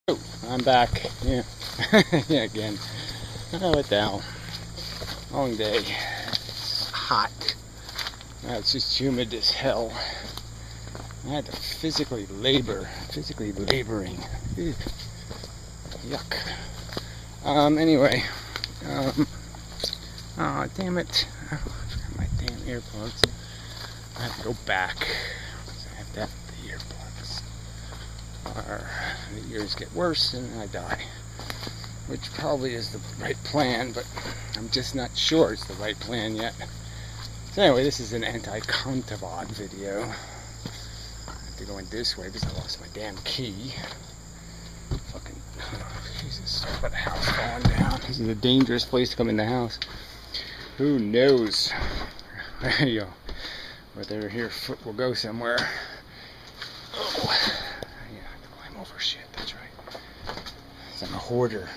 Oh, I'm back. Yeah, yeah, again. Oh, what the hell? Long day. It's hot. Now it's just humid as hell. I had to physically laboring. Ew. Yuck. Anyway. Oh, damn it. I forgot my damn earplugs. I have to go back. I have to have the earplugs. Or the ears get worse and I die. Which probably is the right plan, but I'm just not sure it's the right plan yet. So anyway, this is an anti-contavad video. I have to go in this way because I lost my damn key. Fucking, oh, Jesus, talk about the house falling down. This is a dangerous place to come in the house. Who knows? There you go. Whether your foot will go somewhere. Oh, yeah, I have to climb over shit, that's right. I'm a hoarder. I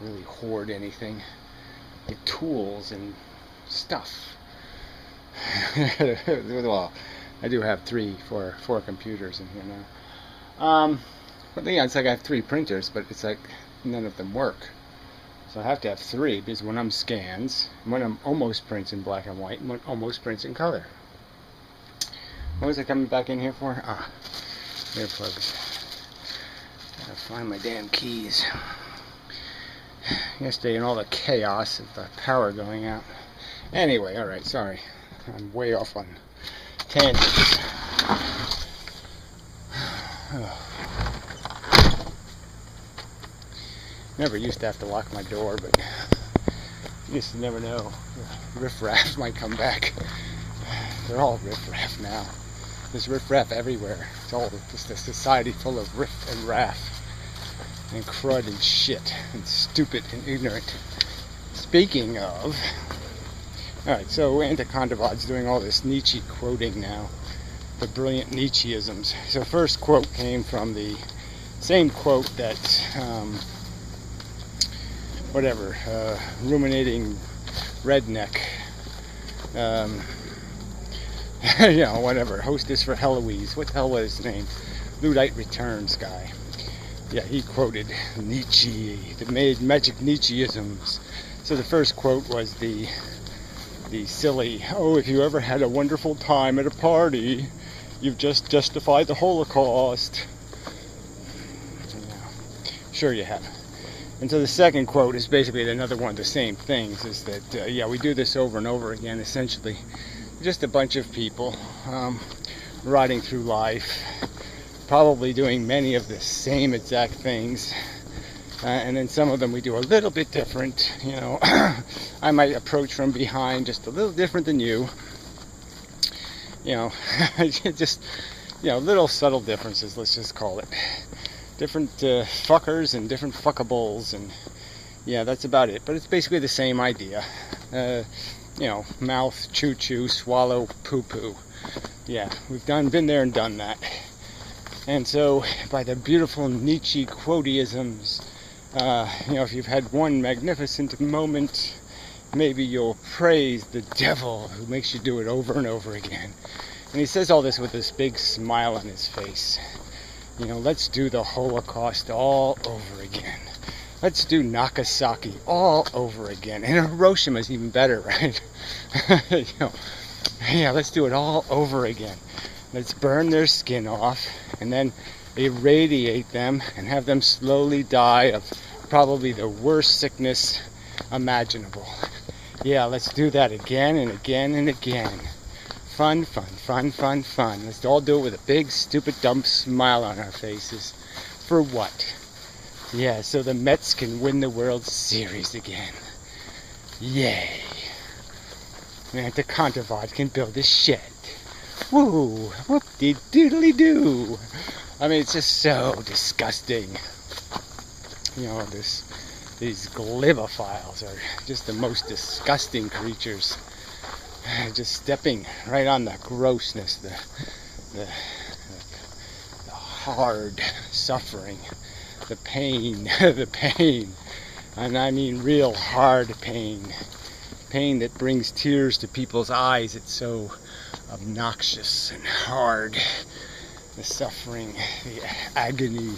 don't really hoard anything. Like tools and stuff. Well, I do have four computers in here now. But yeah, it's like I have 3 printers, but it's like none of them work. So I have to have 3 because one of them scans, one of them almost prints in black and white, and one almost prints in color. What was I coming back in here for? Earplugs. Gotta find my damn keys. Yesterday in all the chaos of the power going out. Anyway, alright, sorry. I'm way off on tangents. Never used to have to lock my door, but you just never know. Riff-raff might come back. They're all riff-raff now. There's riff-raff everywhere. It's all just a society full of riff and raff. And crud and shit. And stupid and ignorant. Speaking of... Alright, so anti-contavad's doing all this Nietzsche quoting now. The brilliant Nietzscheisms. So first quote came from the same quote that... ruminating redneck, you know, whatever, hostess for Heloise, what the hell was his name, Luddite Returns guy, yeah, he quoted Nietzsche, the magic Nietzscheisms. So the first quote was the silly, oh, if you ever had a wonderful time at a party, you've just justified the Holocaust. Yeah, sure you have. And so the second quote is basically another one of the same things, is that, yeah, we do this over and over again, essentially. Just a bunch of people riding through life, probably doing many of the same exact things. And then some of them we do a little bit different, you know. I might approach from behind just a little different than you. You know, just, you know, little subtle differences, let's just call it. Different fuckers and different fuckables, and yeah, that's about it. But it's basically the same idea. You know, mouth, chew, swallow, poo. Yeah, we've been there and done that. And so, by the beautiful Nietzsche quoteisms, you know, if you've had one magnificent moment, maybe you'll praise the devil who makes you do it over and over again. And he says all this with this big smile on his face. You know, let's do the Holocaust all over again. Let's do Nagasaki all over again. And Hiroshima's even better, right? You know, yeah, let's do it all over again. Let's burn their skin off and then irradiate them and have them slowly die of probably the worst sickness imaginable. Yeah, let's do that again and again and again. Fun. Let's all do it with a big, stupid, dumb smile on our faces. For what? Yeah, so the Mets can win the World Series again. Yay. And the Contavad can build a shed. Woo! Whoop-de-doodly-doo! I mean, it's just so disgusting. You know, these glibaphiles are just the most disgusting creatures. Just stepping right on the grossness, the hard suffering, the pain, the pain, and I mean real hard pain that brings tears to people's eyes. It's so obnoxious and hard. the suffering, the agony,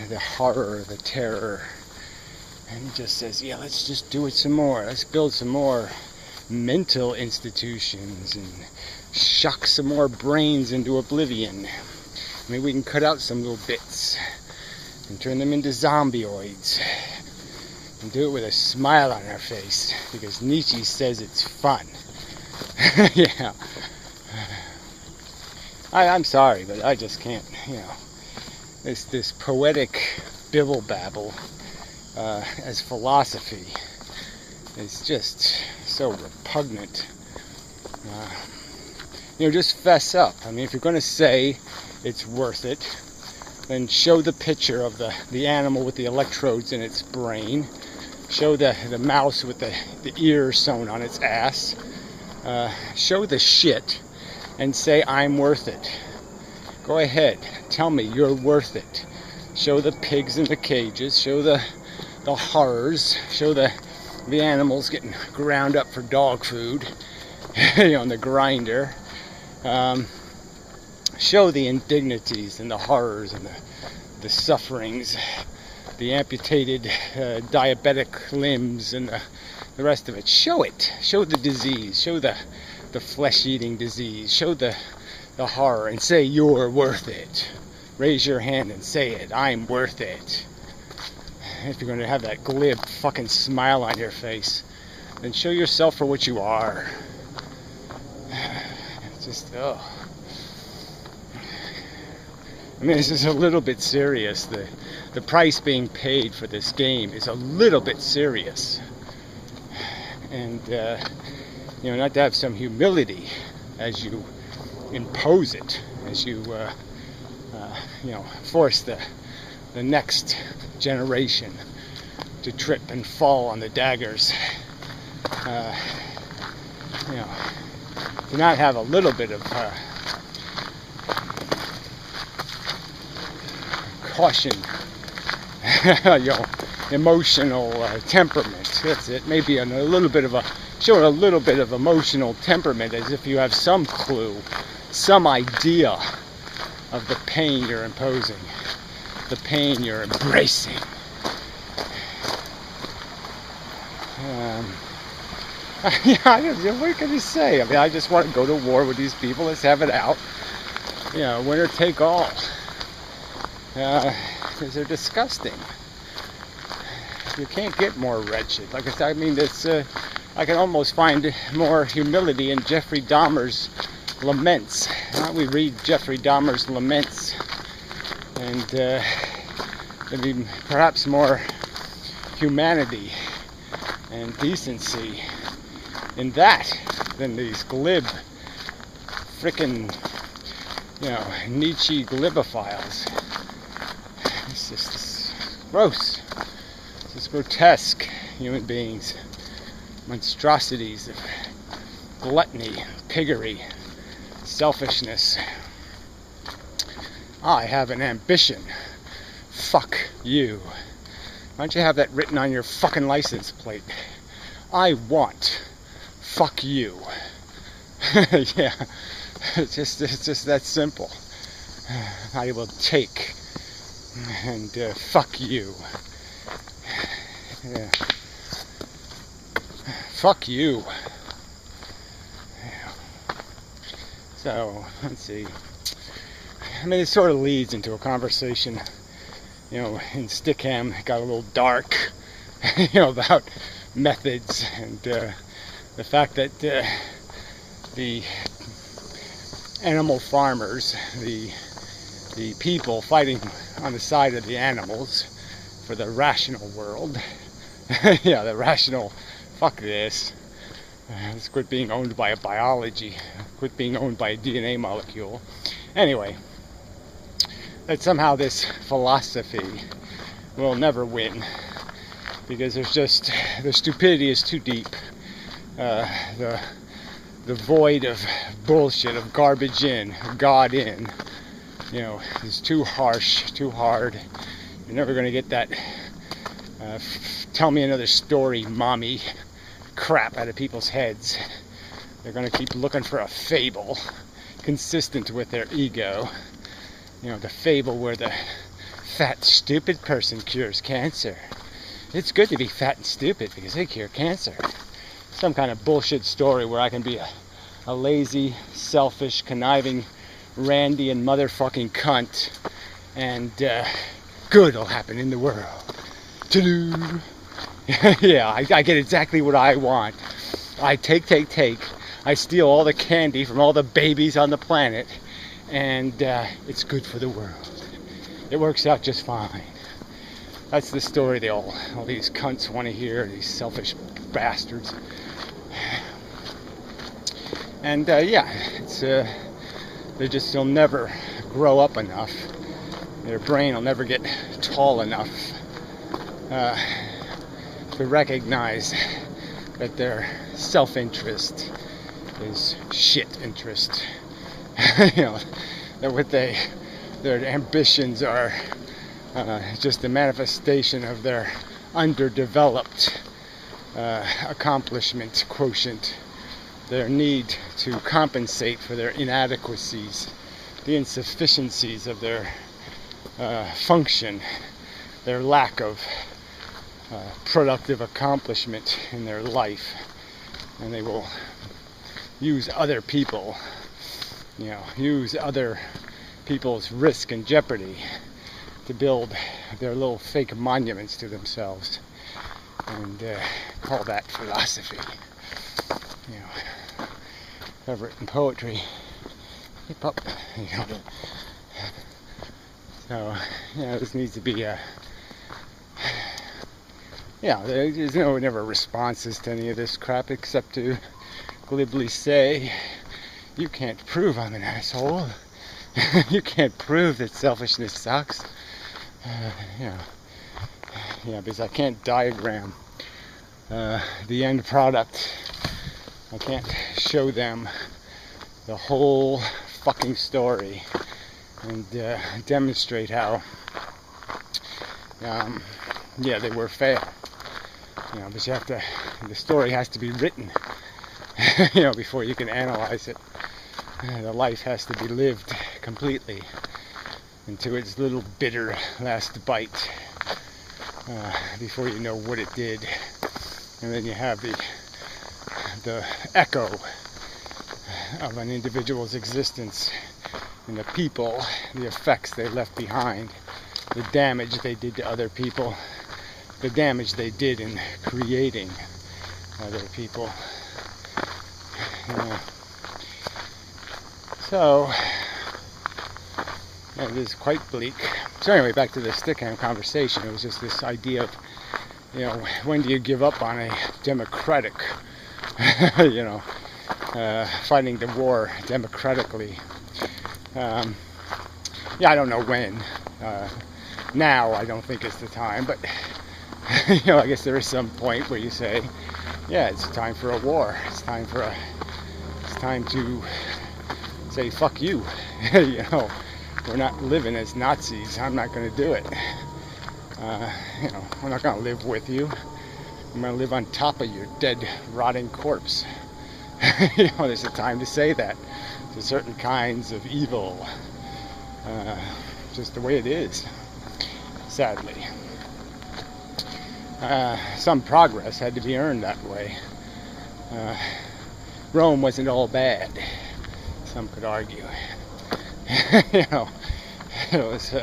the horror, the terror. And he just says, yeah, let's just do it some more. Let's build some more mental institutions and shock some more brains into oblivion. Maybe we can cut out some little bits and turn them into zombioids. And do it with a smile on our face, because Nietzsche says it's fun. Yeah. I'm sorry, but I just can't, this poetic bibble babble as philosophy is just so repugnant. Just fess up. I mean, if you're going to say it's worth it, then show the picture of the animal with the electrodes in its brain. Show the mouse with the ear sewn on its ass. Show the shit and say, I'm worth it. Go ahead. Tell me you're worth it. Show the pigs in the cages. Show the horrors. Show the animals getting ground up for dog food. On the grinder. Show the indignities and the horrors and the sufferings. The amputated diabetic limbs and the rest of it. Show it. Show the disease. Show the flesh-eating disease. Show the horror and say you're worth it. Raise your hand and say it. I'm worth it. If you're going to have that glib fucking smile on your face, then show yourself for what you are. It's just, I mean, this is a little bit serious. The price being paid for this game is a little bit serious. And, not to have some humility as you impose it, as you, force the next generation to trip and fall on the daggers. To not have a little bit of caution, emotional temperament. That's it. Maybe showing a little bit of emotional temperament, as if you have some clue, some idea of the pain you're imposing, the pain you're embracing. What can you say? I mean, I just want to go to war with these people. Let's have it out. Winner take all. Because they're disgusting. You can't get more wretched. Like I said, I mean, I can almost find more humility in Jeffrey Dahmer's laments. We read Jeffrey Dahmer's laments, and there'd be perhaps more humanity and decency in that than these glib, frickin', Nietzsche glibaphiles. It's just gross. It's just grotesque human beings. Monstrosities of gluttony, piggery, selfishness. I have an ambition. Fuck you. Why don't you have that written on your fucking license plate? I want. Fuck you. Yeah. It's just that simple. I will take and fuck you. Yeah. Fuck you. So, let's see. I mean, it sort of leads into a conversation, in Stickham, it got a little dark, about methods and the fact that the animal farmers, the people fighting on the side of the animals for the rational world, the rational, fuck this, let's quit being owned by a biology, quit being owned by a DNA molecule. Anyway, that somehow this philosophy will never win, because the stupidity is too deep. The void of bullshit, of garbage in, God in, is too harsh, too hard. You're never going to get that tell me another story, mommy crap out of people's heads. They're going to keep looking for a fable consistent with their ego. You know, the fable where the fat, stupid person cures cancer. It's good to be fat and stupid because they cure cancer. Some kind of bullshit story where I can be a lazy, selfish, conniving, Randian motherfucking cunt, and good will happen in the world. Ta-doo! Yeah, I get exactly what I want. I take. I steal all the candy from all the babies on the planet, and it's good for the world. It works out just fine. That's the story all these cunts want to hear, these selfish bastards. And yeah, it's they'll never grow up enough. Their brain will never get tall enough to recognize that their self-interest is shit interest. You know, that what their ambitions are just a manifestation of their underdeveloped accomplishment quotient, their need to compensate for their inadequacies, the insufficiencies of their function, their lack of productive accomplishment in their life, and they will use other people, use other people's risk and jeopardy to build their little fake monuments to themselves, and call that philosophy. Cover it in poetry. Hip hop. So, this needs to be there's never responses to any of this crap except to glibly say, you can't prove I'm an asshole. You can't prove that selfishness sucks. Because I can't diagram the end product. I can't show them the whole fucking story and demonstrate how they were fair. But you have to, the story has to be written before you can analyze it. The life has to be lived completely into its little bitter last bite before you know what it did. And then you have the echo of an individual's existence and the people, the effects they left behind, the damage they did to other people, the damage they did in creating other people. So, it is quite bleak. So anyway, back to the Stickham conversation. It was just this idea of, when do you give up on a democratic, fighting the war democratically? I don't know when. Now I don't think it's the time, but I guess there is some point where you say, yeah, it's time for a war. It's time to say, fuck you. We're not living as Nazis. I'm not going to do it. We're not going to live with you. I'm going to live on top of your dead, rotting corpse. There's a time to say that to certain kinds of evil. Just the way it is, sadly. Some progress had to be earned that way. Rome wasn't all bad, some could argue. It was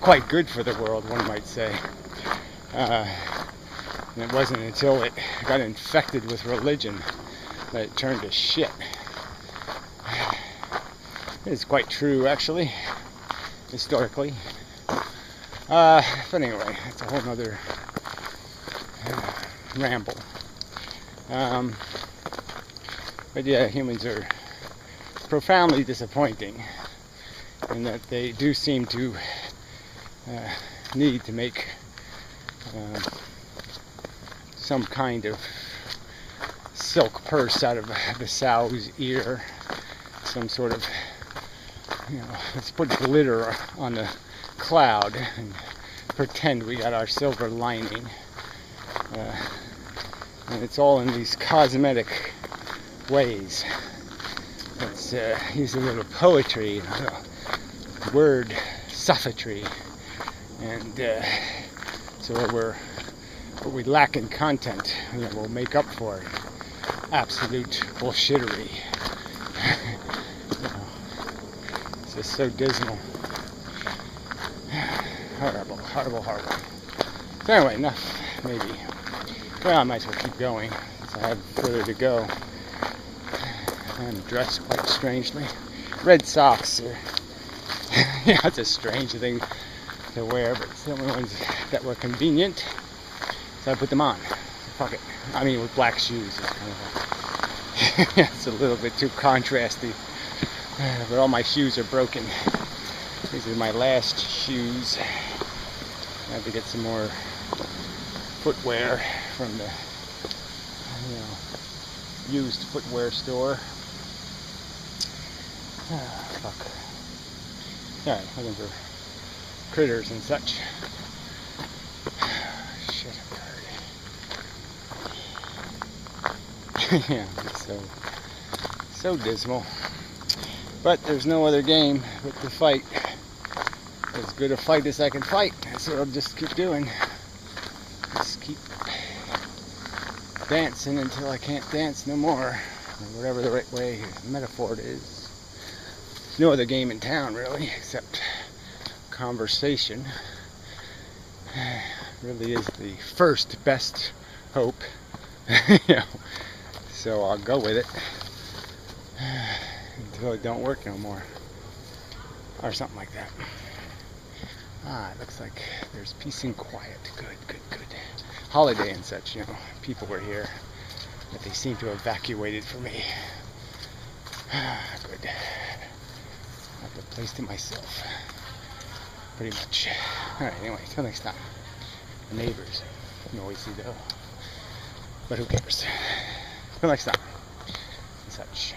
quite good for the world, one might say. And it wasn't until it got infected with religion that it turned to shit. It's quite true, actually, historically. But anyway, it's a whole nother ramble. But yeah, humans are profoundly disappointing in that they do seem to need to make some kind of silk purse out of the sow's ear, some sort of, let's put glitter on the cloud and pretend we got our silver lining. And it's all in these cosmetic ways. Let's use a little poetry, word sophistry, and so what we lack in content, we'll make up for it. Absolute bullshittery. It's just so dismal. Horrible, horrible, horrible. So anyway, enough, maybe. Well, I might as well keep going, since I have further to go. I'm dressed quite strangely. Red socks are, it's a strange thing to wear, but it's the only ones that were convenient, so I put them on. Fuck it. I mean, with black shoes, it's kind of it's a little bit too contrasty, but all my shoes are broken. These are my last shoes. I have to get some more footwear from the used footwear store. Fuck. Alright, looking for critters and such. Shit, I'm tired. Yeah, so dismal. But there's no other game but to fight. As good a fight as I can fight. That's what I'll just keep doing. Just keep dancing until I can't dance no more. Or whatever the right way, metaphor it is. There's no other game in town, really, except conversation. Really is the first best hope. So I'll go with it until it don't work no more. Or something like that. It looks like there's peace and quiet. Good. Holiday and such, people were here, but they seem to have evacuated for me. Good. I have the place to myself. Pretty much. Alright, anyway, till next time. The neighbors, noisy though. But who cares? Till next time. And such.